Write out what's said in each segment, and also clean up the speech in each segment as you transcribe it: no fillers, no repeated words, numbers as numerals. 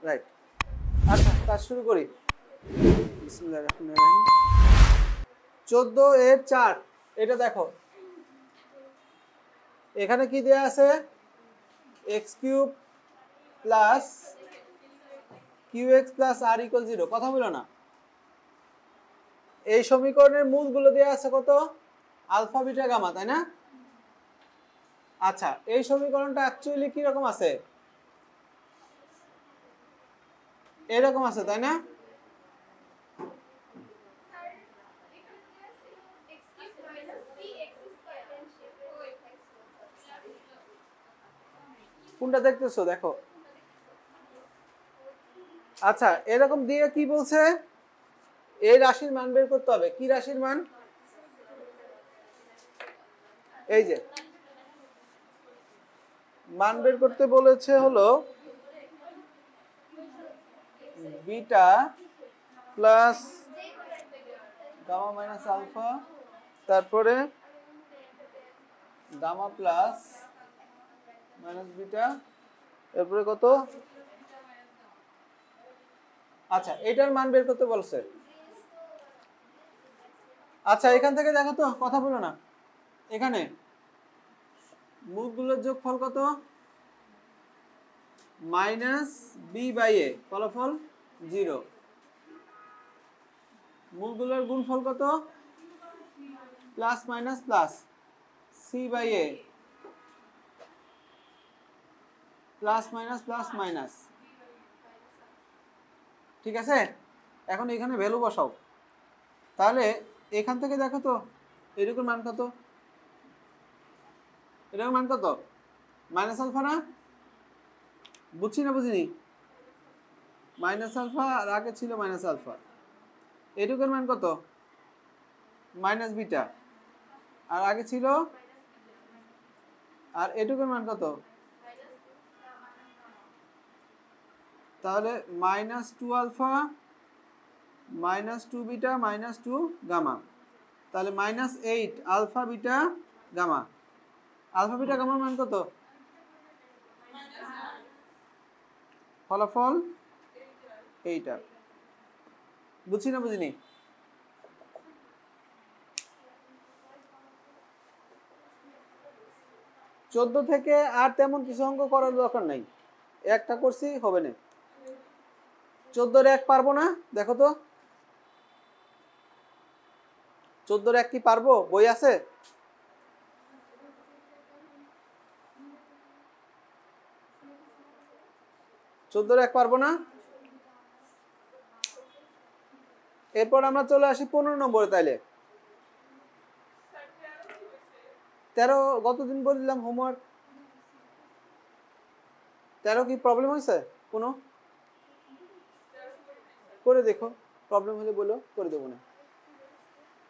Right. আচ্ছা কাজ শুরু করি। বিসমিল্লাহির রহমানির রহিম। 14 এর 4 এটা দেখো, এখানে কি দেয়া আছে? x³ plus qx plus r equal 0। কথা বলো না। এই সমীকরণের মূলগুলো দেয়া আছে কত? আলফা বিটা গামা, তাই না? আচ্ছা এই সমীকরণটা অ্যাকচুয়ালি কি রকম আছে? এরকম আছে, তাই না? কোনটা দেখতেছো? দেখো। আচ্ছা এরকম দিয়ে কি বলছে? এই রাশির মান বের করতে হবে। কি রাশির মান? এই যে মান বের করতে বলেছে হলো beta plus gamma minus alpha, তারপরে গামা প্লাস মাইনাস বিটা, এরপরে কত? আচ্ছা এটার মান বের করতে বলছে। আচ্ছা এখান থেকে দেখো তো, কথা বলো না। এখানে মূলগুলোর যোগফল কত? মাইনাস বি বাই এ, ফলাফল 0। মূলগুলোর গুণফল কত? Plus minus plus C by A, plus minus plus minus. ঠিক আছে, এখন এখানে ভ্যালু বসাও। তাহলে এখান থেকে দেখো তো এরকম মান কত? এরকম মান কত? মাইনাস আলফা না? বুঝছি না বুঝিনি? মাইনাস আলফা আর আগে ছিল মাইনাস আলফা। এটুকুর মান কত? মাইনাস বিটা আর আগে ছিল, আর এটুকুর মান কত? তাহলে -2 আলফা -2 বিটা -2 গামা, তাহলে -8 alpha beta gamma. Alpha beta গামার মান কত? ফলাফল এইটা। বুঝছি না বুঝিনি? চোদ্দ থেকে আর তেমন কিছু অঙ্ক করার দরকার নাই, একটা করছি হবে না। 14 এক পারবো না? দেখো তো 14 এক কি পারবো? বই আছে? চোদ্দ এক পারবো না। এরপর আমরা চলে আসি 15 নম্বরে। তাইলে 13 গতদিন বললাম হোমওয়ার্ক। 13 কি প্রবলেম হয়েছে কোনো? করে দেখো, প্রবলেম হলে বলো, করে দেবো না।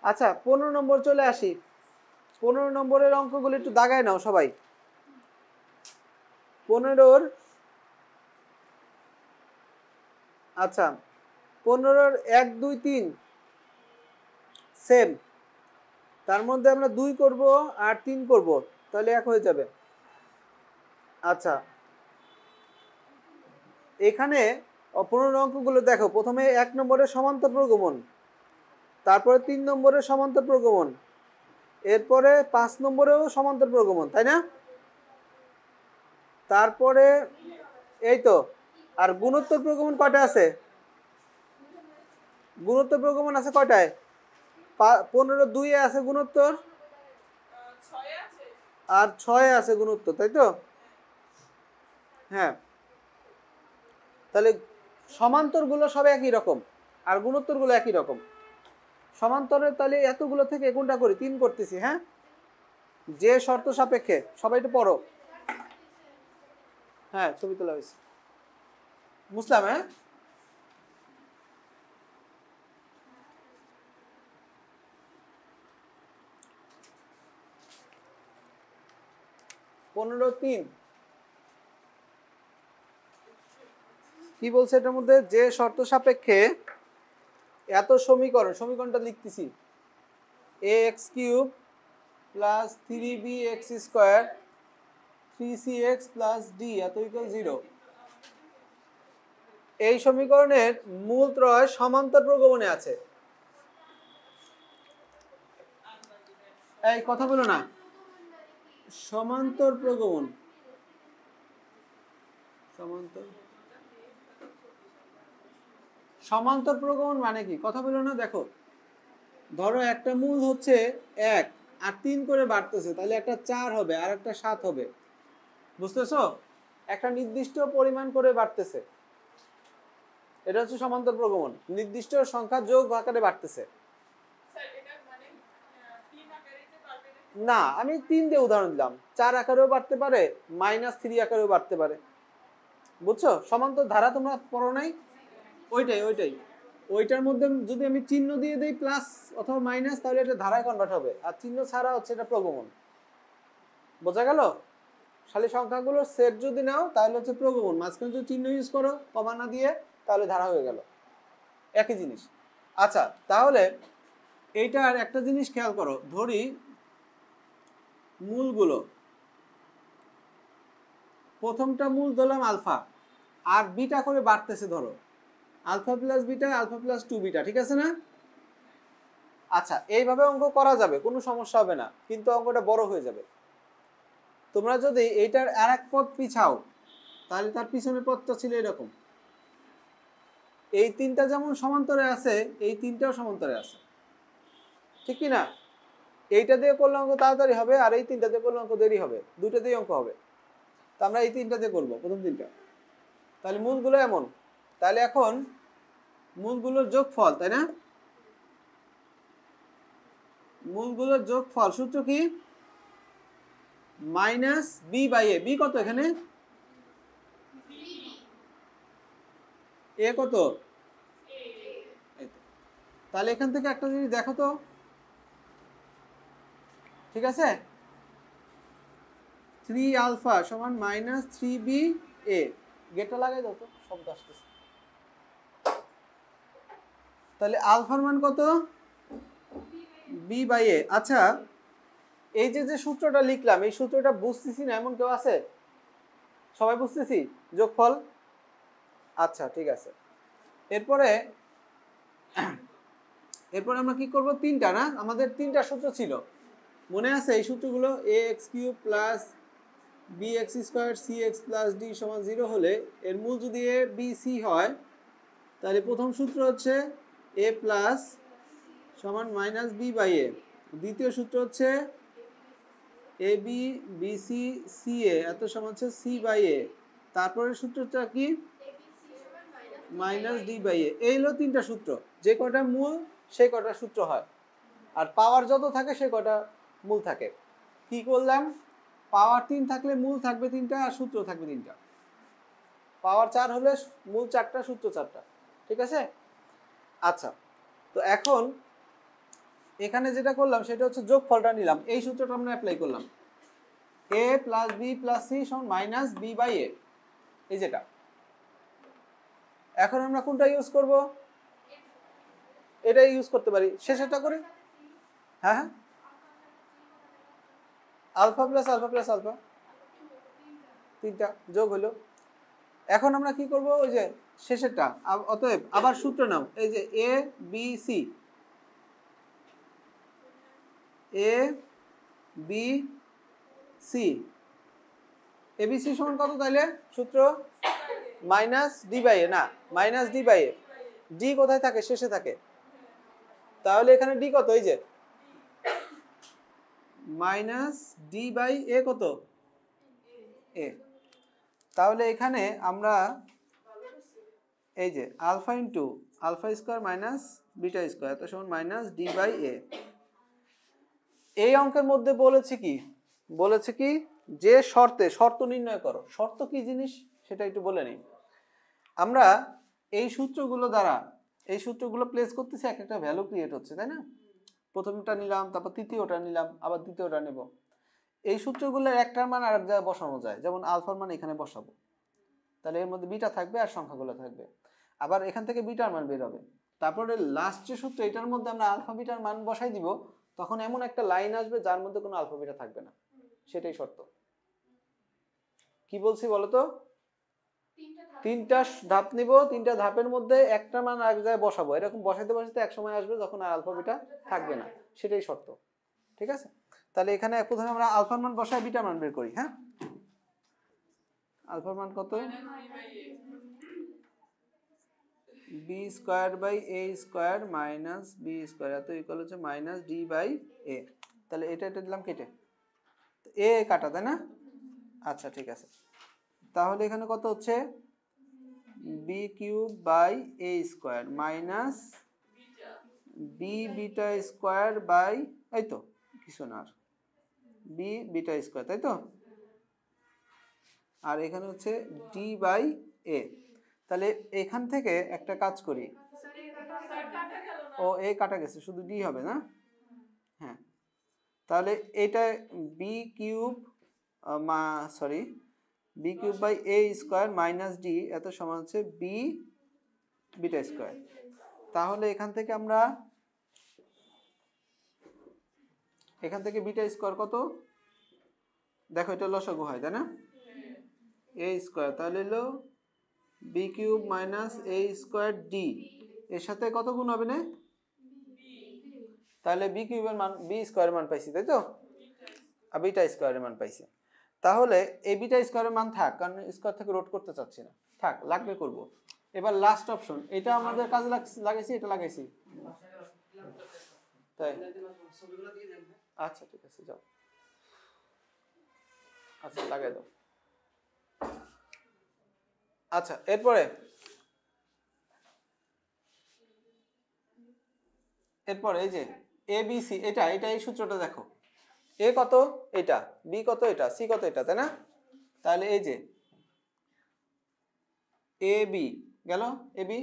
আচ্ছা 15 নম্বর চলে আসি। 15 নম্বরের অঙ্কগুলো একটু দাগায় নাও সবাই। 15-র আচ্ছা 15-র 1 2 3 সেম, তার মধ্যে আমরা 2 করব আর 3 করব, তাহলে 1 হয়ে যাবে। আচ্ছা এখানে 15 অঙ্কগুলো দেখো। প্রথমে 1 নম্বরের সমান্তর প্রগমন, তারপরে 3 নম্বরের সমান্তর প্রগমন, এরপরে 5 নম্বরেও সমান্তর প্রগমন, তাই না? তারপরে এই তো, আর গুণোত্তর প্রগমন কয়টা আছে? গুণোত্তর প্রগমন আছে কয়টায়? 15 2 এ আছে গুণোত্তর, আর 6 আছে গুণোত্তর, তাই তো? হ্যাঁ, তাহলে সমান্তরগুলো সব একই রকম আর গুণোত্তরগুলো একই রকম। সমান্তরের তাহলে এতগুলো থেকে কোনটা করি? 3 করতেছি। হ্যাঁ, যে শর্ত সাপেক্ষে। সবাই একটু পড়ো। হ্যাঁ ছবি তোলা হয়েছে, বুঝলাম। হ্যাঁ 15-3 কি বলছে এটার মধ্যে? যে শর্ত সাপেক্ষে এত সমীকরণটা লিখতেছি, ax³ plus 3bx² 3cx plus d এত ইকুয়াল 0। এই সমীকরণের মূলত্রয় সমান্তর প্রগমনে আছে। এই কথা বলো না, সমান্তর প্রগমন, সমান্তর প্রগমন মানে কি কথা বলো না। দেখো ধরো একটা মূল হচ্ছে 1 আর 3 করে বাড়তেছে, তাহলে একটা 4 হবে আর একটা 7 হবে, বুঝতেছো? একটা নির্দিষ্ট পরিমাণ করে বাড়তেছে, এটা হচ্ছে সমান্তর প্রগমন, নির্দিষ্ট সংখ্যা যোগ আকারে বাড়তেছে। না, আমি 3 দিয়ে উদাহরণ দিলাম, 4 আকারেও বাড়তে পারে, -3 আকারেও বাড়তে পারে, বুঝছো? সমান্তর ধারা তোমরা পড়ো নাই? ওইটাই ওইটার মধ্যে যদি আমি চিহ্ন দিয়ে দেই প্লাস অথবা মাইনাস, তাহলে এটা ধারায় কনভার্ট হবে, আর চিহ্ন ছাড়া হচ্ছে এটা প্রগমন। বোঝা গেল? খালি সংখ্যাগুলোর সেট যদি নাও তাহলে হচ্ছে প্রগমন, মাঝখানে যদি চিহ্ন ইউজ করো কমা না দিয়ে তাহলে ধারা হয়ে গেল, একই জিনিস। আচ্ছা, তাহলে এইটার একটা জিনিস খেয়াল করো, ধরি মূলগুলো, প্রথমটা মূল ধরলাম আলফা আর বিটা করে বাড়তেছে, ধরো alpha plus beta, alpha plus 2 beta, ঠিক আছে না? আচ্ছা, এইভাবে অঙ্ক করা যাবে, কোনো সমস্যা হবে না, কিন্তু অঙ্কটা বড় হয়ে যাবে। তোমরা যদি এইটার আর এক পদ পিছাও তাহলে তার পিছনের পদটা ছিল এরকম, এই তিনটা যেমন সমান্তরে আছে এই তিনটাও সমান্তরে আছে, ঠিক কি না? এইটা দিয়ে করলে অঙ্ক তাড়াতাড়ি হবে, আর এই তিনটা দিয়ে করলে অঙ্ক দেরি হবে, দুইটা দিয়ে অঙ্ক হবে। তো আমরা এই তিনটা দিয়ে করবো, প্রথম তিনটা। তাহলে মূলগুলো এমন, তাহলে এখন মূলগুলোর যোগফল, তাই না? মূলগুলোর যোগফল সূত্র কি? Minus B by A. B কত এখানে? এ কত? তাহলে এখান থেকে একটা জিনিস দেখো তো, ঠিক আছে, 3 আলফা সমান মাইনাস 3 বি এ। গেটটা লাগাই দাও তো, শব্দ আসতেছে। তাহলে আলফার মান কত? বি বাই এ। আচ্ছা, এই যে সূত্রটা লিখলাম, এই সূত্রটা বুঝতেছি না এমন কেউ আছে? সবাই বুঝতেছি যোগফল? আচ্ছা, ঠিক আছে। এরপরে আমরা কি করব? তিনটা না, আমাদের তিনটা সূত্র ছিল, মনে আছে এই সূত্রগুলো? A x cube plus b x square c x plus d সমান 0 হলে এর মূল যদি এ বি সি হয়, তাহলে প্রথম সূত্র হচ্ছে এ প্লাস সমান মাইনাস বি বাই এ। দ্বিতীয় সূত্র হচ্ছে এ বি বি সি সি এ এত সমান হচ্ছে সি বাই এ। তারপরের সূত্রটা কি? Minus D by A. এই হলো তিনটা সূত্র, যে কটা মূল সেই কটা সূত্র হয়, আর পাওয়ার যত থাকে সে কটা মূল থাকে। কি করলাম? পাওয়ার 3 থাকলে মূল থাকবে 3টা আর সূত্র থাকবে 3টা। পাওয়ার 4 হলে মূল 4টা সূত্র 4টা, ঠিক আছে? আচ্ছা, তো এখন এখানে যেটা করলাম সেটা হচ্ছে যোগফলটা নিলাম, এই সূত্রটা আমরা অ্যাপ্লাই করলাম, a plus B plus C সমান মাইনাস বি বাই এ, এই যেটা। এখন আমরা কোনটা ইউজ করব? এটা ইউজ করতে পারি, শেষেরটা করি। হ্যাঁ হ্যাঁ, alpha plus alpha plus alpha, তিনটা যোগ হলো। এখন আমরা কি করব? ওই যে শেষেরটা, অতএব আবার সূত্র নাও, এই যে এ B C, A B C, ABC সমান কত? তাইলে সূত্র মাইনাস ডি বাই এ, না minus D by A. D কোথায় থাকে? শেষে থাকে। তাহলে এখানে ডি কত? এই যে মাইনাস ডি বাই এ কত? এ। তাহলে এখানে আমরা এই যে alpha into alpha square minus beta square এত সমান মাইনাস ডি বাই এ। এই অঙ্কের মধ্যে বলেছে কি? বলেছে কি যে শর্ত নির্ণয় করো। শর্ত কি জিনিস সেটা একটু বলে নিই। আমরা এই সূত্রগুলো দ্বারা এই সূত্রগুলো প্লেস করতেছি, একটা ভ্যালু ক্রিয়েট হচ্ছে, তাই না? প্রথমটা নিলাম, তারপর তৃতীয়টা নিলাম, আবার দ্বিতীয়টা নেব। এই সূত্রগুলোর একটার মান আরেক জায়গায় বসানো যায়, যেমন আলফার মান এখানে বসাবো, তাহলে এর মধ্যে বিটা থাকবে আর সংখ্যাগুলো থাকবে। আবার এখান থেকে বিটার মান বের হবে, তারপরে লাস্ট যে সূত্র এটার মধ্যে আমরা আলফা বিটার মান বসাই দিব, তখন এমন একটা লাইন আসবে যার মধ্যে কোনো আলফা বিটা থাকবে না, সেটাই শর্ত। কি বলছি বলো তো? তিনটা ধাপ নিব, তিনটা ধাপের মধ্যে একটা মান এক জায়গায় বসাবো, এরকম বসাইতে বসাইতে এক সময় আসবে যখন আর আলফা বিটা থাকবে না, সেটাই শর্ত। ঠিক আছে, তাহলে এখানে প্রথমে আমরা আলফার মান বসাই, বিটার মান বের করি। হ্যাঁ, আলফার মান কত? B square by A square minus B square এত ইকুয়াল হচ্ছে মাইনাস ডি বাই এ। তাহলে এটা দিলাম কেটে, এ কাটা, তাই না? আচ্ছা ঠিক আছে, তাহলে এখানে কত হচ্ছে? B cube by A square minus B beta square by, এই তো কিছু না, আর বি বিটা স্কোয়ার, তাই তো? আর এখানে হচ্ছে ডি বাই এ। তাহলে এখান থেকে একটা কাজ করি, ও এ কাটা গেছে, শুধু ডি হবে না? হ্যাঁ, তাহলে এটা B cube sorry B cube by A square minus D এত সমান হচ্ছে বি বিটা স্কোয়ার। তাহলে এখান থেকে আমরা বিটা স্কোয়ার কত দেখো, এটা লসাগু হয়, তাই না? এ স্কোয়ার, তাহলে হলো বি কিউব মাইনাস এ স্কোয়ার ডি, এর সাথে কত গুণ হবে না? তাহলে বি কিউবের মান বি স্কোয়ারের মান পাইছি, তাই তো? আর বিটা স্কোয়ারের মান পাইছি। তাহলে এই বিটা স্কোয়ারের মান থাক, কারণ স্কোয়ার থেকে রোড করতে চাচ্ছি না, থাক, লাগবে করব। এবার লাস্ট অপশন, এটা আমাদের কাজে লাগাইছি, এটা লাগাইছি, তাই? আচ্ছা ঠিক আছে, যাও, আচ্ছা লাগাই দাও। আচ্ছা, এরপরে এই যে এ বি সি, এটা এই সূত্রটা দেখো, এ কত এটা, বি কত এটা, সি কত এটা, তাই না? তাহলে এই যে এ বি গেল, a b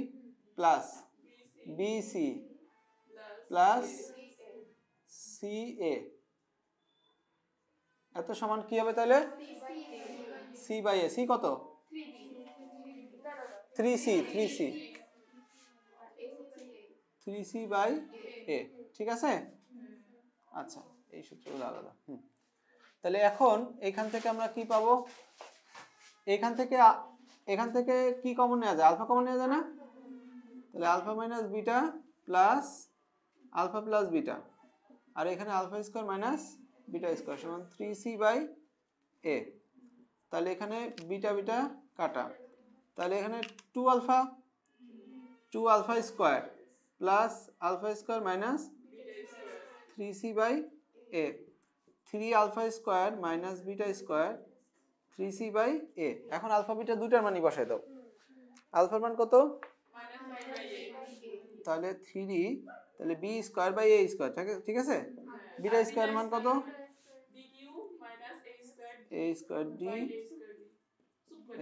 plus b c plus c এ এত সমান কি হবে তাহলে? সি বাই এ, সি কত? 3c বাই এ, ঠিক আছে? আচ্ছা, এই সূত্রগুলো আলাদা। তাহলে এখন এখান থেকে আমরা কি পাবো? এখান থেকে কি কমন নেওয়া যায়? আলফা কমন নেওয়া যায় না? তাহলে alpha minus beta plus alpha plus beta, আর এখানে alpha square minus beta square সমান 3c বাই এ। তাহলে এখানে বিটা বিটা কাটা, তাহলে এখানে 2 alpha square plus alpha square minus 3c by a, 3 alpha square minus beta square 3c by a. এখন alpha beta দুইটার মানই বসাই দাও। আলফার মান কত? তাহলে 3, তাহলে b square by A square, ঠিক আছে? বিটা স্কোয়ার মান কত? A square d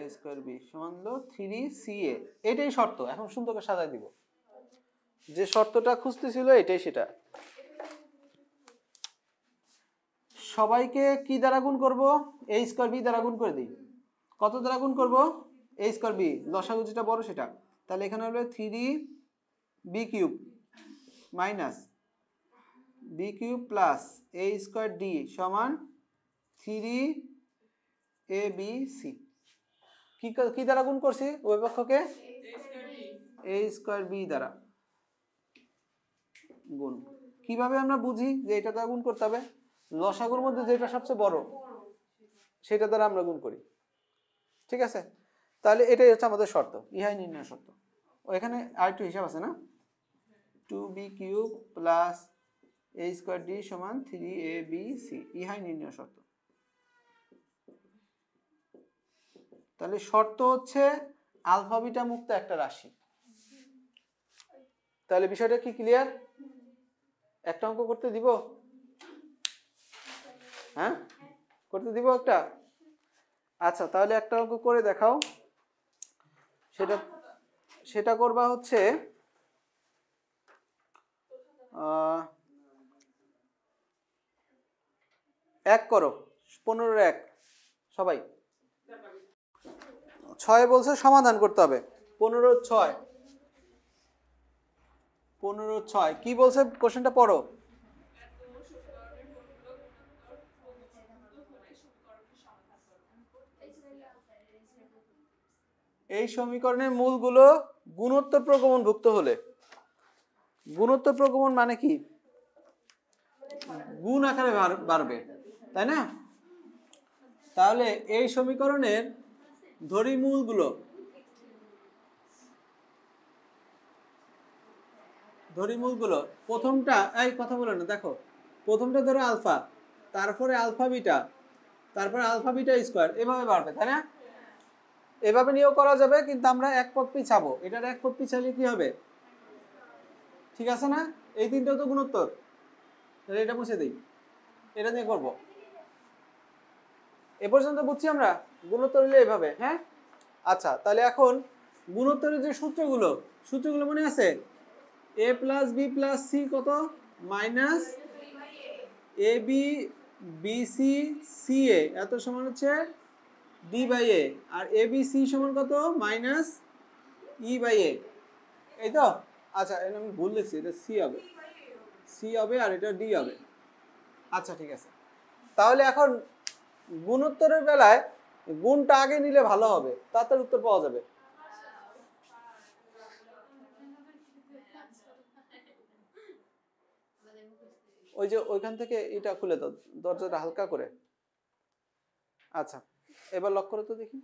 a square b সমান হলো 3ca। এটাই শর্ত, এখন সুন্দর করে সাজাই দিব। যে শর্তটা খুঁজতেছিল এটাই সেটা। সবাইকে কি দ্বারা গুণ করব? এ স্কোয়ার বি দ্বারা গুণ করে দিই। কত দ্বারা গুণ করব? এ স্কোয়ার বি, লসাগু যেটা বড় সেটা। তাহলে এখানে হলো 3b cube minus b cube plus a square d সমান 3abc। কি দ্বারা গুণ করছি? ওই পক্ষকে এ স্কোয়ার বি দ্বারা গুণ। কিভাবে আমরা বুঝি যে এটা দ্বারা গুণ করতে হবে? লসাগুর মধ্যে যেটা সবচেয়ে বড় সেটা দ্বারা আমরা গুণ করি, ঠিক আছে? তাহলে এটাই হচ্ছে আমাদের শর্ত, ইহাই নির্ণয় শর্ত। ওইখানে আরেকটু হিসাব আছে না, 2b cube plus a square d সমান 3abc, ইহাই নির্ণয় শর্ত। তাহলে শর্ত হচ্ছে আলফা বিটা মুক্ত একটা রাশি। তাহলে বিষয়টা কি ক্লিয়ার? একটা অঙ্ক করতে দিব? হ্যাঁ, করতে দিব একটা? আচ্ছা, তাহলে একটা অঙ্ক করে দেখাও। সেটা করবা হচ্ছে 1 করো, 15-1 সবাই। 6 বলছে সমাধান করতে হবে। 15-6 কি বলছে কোশ্চেনটা পড়ো। এই সমীকরণের মূলগুলো গুণোত্তর প্রগমনভুক্ত হলে, গুণোত্তর প্রগমন মানে কি, গুণ আকারে বাড়বে, তাই না? তাহলে এই সমীকরণের ধরিমূলগুলো, প্রথমটা, এই কথা বলে না, দেখো প্রথমটা ধরো আলফা, তারপরে আলফা বিটা, তারপরে আলফা বিটা স্কোয়ার, এভাবে বাড়বে, তাই না? এভাবে নিয়েও করা যাবে, কিন্তু আমরা এক পদ পিছাবো, এটার এক পদ পিছালে কি হবে, ঠিক আছে না? এই তিনটাও তো গুণোত্তর, তাহলে এটা মুছে দিই, এটা নিয়ে করবো। এ পর্যন্ত বুঝছি আমরা গুণোত্তর হলে এভাবে, হ্যাঁ? আচ্ছা, তাহলে এখন গুণোত্তরের যে সূত্রগুলো মনে আছে? a plus B plus C কত, minus A B B C C এ এত সমান হচ্ছে ডি বাই এ, আর এ বি সি সমান কত, মাইনাস ই বাই এ, এই তো? আচ্ছা, এটা আমি ভুল লিখছি, এটা সি হবে আর এটা ডি হবে। আচ্ছা, ঠিক আছে। তাহলে এখন গুণোত্তরের বেলায় গুণটা আগে নিলে ভালো হবে, তাড়াতাড়ি উত্তর পাওয়া যাবে। ওই যে ওইখান থেকে এটা খুলে দাও, দরজাটা হালকা করে। আচ্ছা, এবার লক করো তো দেখি।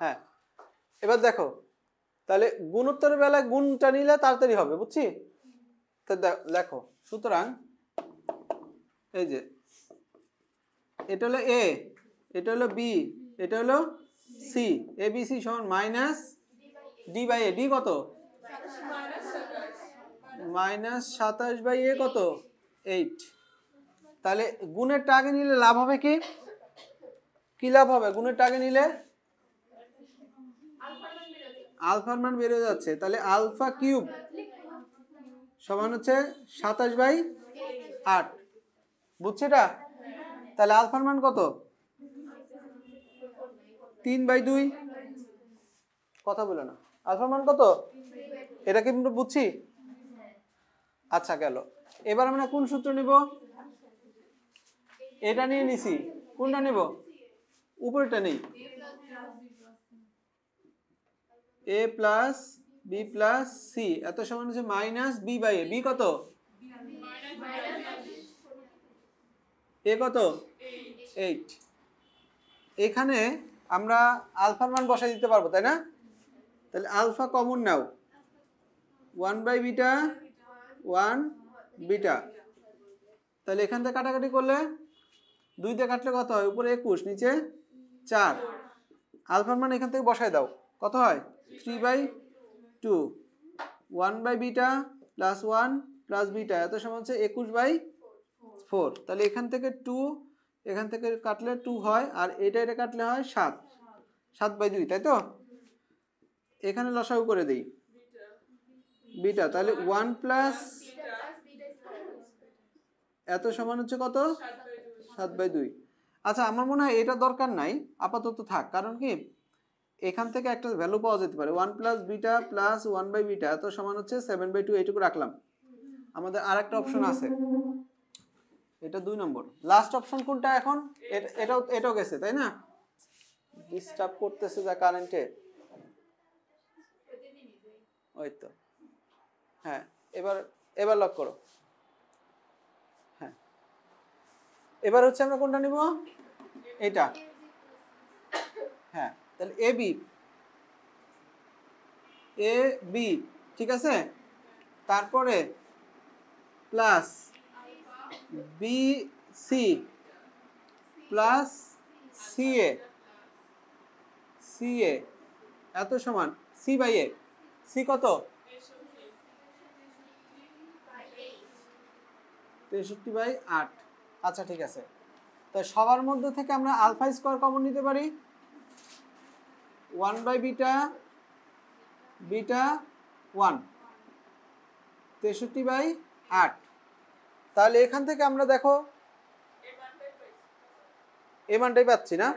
হ্যাঁ, এবার দেখো, তাহলে গুণোত্তরের বেলায় গুণটা নিলে তাড়াতাড়ি হবে, বুঝছি? তো দেখো, সুতরাং এই যে এটা হলো এ, এটা হলো বি, এটা হলো সি, এ বি সি সমান minus D by A, D কত, মাইনাস 27 বাই এ কত, 8। তাহলে গুণের টাগে নিলে লাভ হবে কি, কি লাভ হবে গুণের টাগে নিলে? আলফার মান বেড়ে যাচ্ছে, তাহলে আলফা কিউব সমান হচ্ছে 27 বাই 8, বুঝছি এটা? তাহলে আলফার মান কত, 3 বাই 2, কথা বলে না, আলফার মান কত, এটা কি আমরা বুঝছি? আচ্ছা, গেল। এবার আমরা কোন সূত্র নিব, এটা নিয়ে নিছি, কোনটা নিব, উপরেটা নেই, A plus B plus C এত সমান হচ্ছে minus B by A, B কত, এ কত, 8। এখানে আমরা আলফার মান বসাই দিতে পারবো, তাই না? তাহলে আলফা কমন নাও, 1 বাই বিটা 1 বিটা, তাহলে এখান থেকে কাটাকাটি করলে 2 দিয়ে কাটলে কত হয়, উপরে 21 নিচে 4, আলফার মান এখান থেকে বসাই দাও, কত হয়, 3 by 2, 1 by beta plus 1 plus beta এত সমান হচ্ছে 21 বাই 4। তাহলে এখান থেকে 2, এখান থেকে কাটলে 2 হয়, আর এটা কাটলে হয় 7, 7 বাই 2, তাই তো? এখানে লসাগু করে দেই বিটা, তাহলে 1 প্লাস এত সমান হচ্ছে কত, 7 বাই 2। আচ্ছা, আমার মনে হয় এটা দরকার নাই, আপাতত থাক, কারণ কি এখান থেকে একটা ভ্যালু পাওয়া যেতে পারে, 1 plus beta plus 1 by beta এত সমান হচ্ছে 7 বাই 2, এইটুকু রাখলাম। আমাদের আর একটা অপশন আছে, এটা 2 নম্বর, লাস্ট অপশন কোনটা এখন, এটাও গেছে, তাই না? ডিস্টার্ব করতেছে যা কারেন্টে, ওই তো। হ্যাঁ, এবার লক করো। হ্যাঁ, এবার হচ্ছে আমরা কোনটা নিব, এটা। হ্যাঁ, তাহলে এ বি, ঠিক আছে, তারপরে plus b c plus c এ এত সমান সি বাই এ, সি কত, 63 বাই 8। আচ্ছা, ঠিক আছে। তো সবার মধ্যে থেকে আমরা আলফা স্কোয়ার কমন নিতে পারি, 1 বাই বিটা 1, 63 বাই 8। তাহলে এখান থেকে আমরা দেখো এই মানটাই পাচ্ছি না,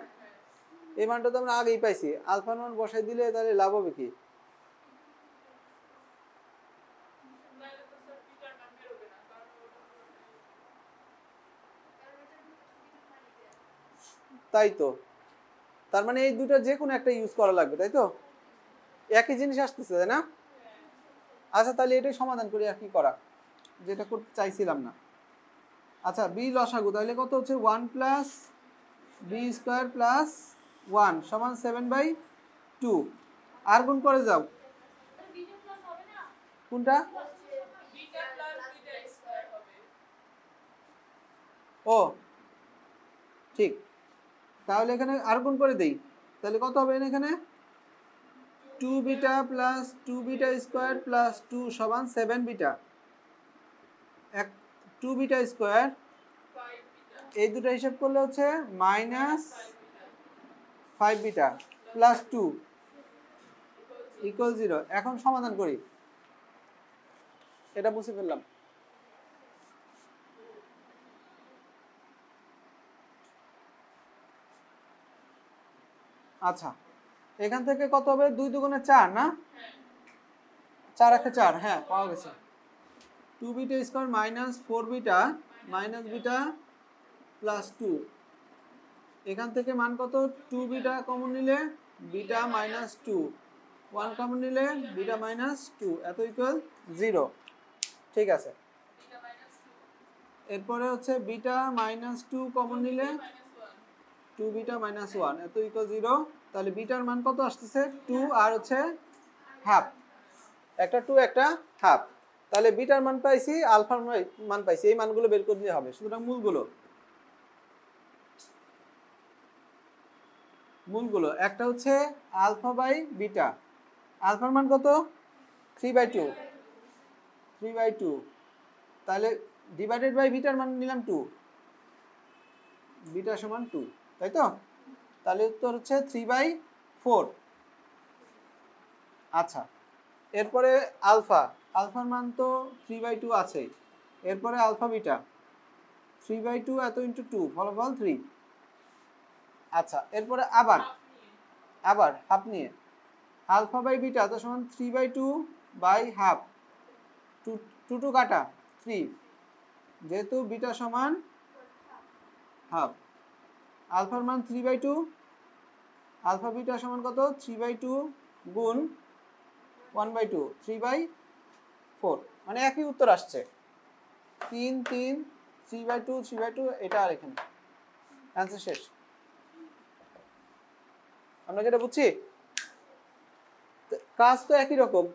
এই মানটা তো আমরা আগেই পাইছি, আলফার মান বসাই দিলে তাহলে লাভ হবে কি, তাই তো? তার মানে এই দুটো যে কোনো একটা ইউজ করা লাগবে, তাই তো? একই জিনিস আসতেছে, তাই না? আচ্ছা, তাহলে এটাই সমাধান করি আর কি করা, যেটা করতে চাইছিলাম না। আচ্ছা, বি লসাগু তাহলে কত হচ্ছে 1 প্লাস বি স্কোয়ার প্লাস 1 সমান 7/2। আর গুণ করে যাও, কোনটা? ও ঠিক, তাহলে এখানে আর গুণ করে দেই, তাহলে কত হবে এখানে 2 beta plus 2 beta square plus 2 সমান 7 বিটা। 2 বিটা স্কোয়ার এই দুটো হিসাব করলে হচ্ছে -5 বিটা প্লাস 2 ইকুয়াল 0। এখন সমাধান করি, এটা মুছে ফেললাম। আচ্ছা, এখান থেকে কত হবে 2 দুগুণে 4 না, 4 একে 4, হ্যাঁ পাওয়া গেছে। 2 beta square minus 4 beta minus beta plus 2, এখান থেকে মান কত 2 বিটা কমন নিলে বিটা মাইনাস 2, 1 কমন নিলে বিটা মাইনাস 2, এত ইকুয়াল 0। ঠিক আছে, এরপরে হচ্ছে বিটা মাইনাস 2 কমন নিলে 2 বিটা মাইনাস 1, এত ইকুয়াল 0। তাহলে বিটার মান কত আসতেছে 2 আর হচ্ছে হাফ, একটা 2 একটা হাফ। তাহলে বিটার মান পাইছি, আলফার মান পাইছি, এই মানগুলো বের করে দিতে হবে। সুতরাং মূলগুলো একটা হচ্ছে আলফা বাই বিটা, আলফার মান কত 3/2, তাহলে ডিভাইডেড বাই বিটার মান নিলাম 2, বিটা সমান 2, তাই তো? তাহলে উত্তর হচ্ছে 3/4। আচ্ছা, এরপরে আলফার মান তো 3/2 আছে, এরপরে আলফা বিটা 3/2 এত ইন্টু 2 ফলাফল 3। আচ্ছা, এরপরে আবার হাফ নিয়ে আলফা বাই বিটা তো সমান 3/2 বাই হাফ, 2 কাটা 3, যেহেতু বিটা সমান হাফ, আলফার মান 3/2, আলফা বিটা সমান কত 3/2 গুণ 1/2 3/4, মানে একই উত্তর আসছে 3 3 3/2 এটা। আর এখানে অ্যান্সার শেষ। আমরা যেটা বুঝছি কাজ তো একই রকম।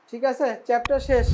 ঠিক আছে, চ্যাপ্টার শেষ।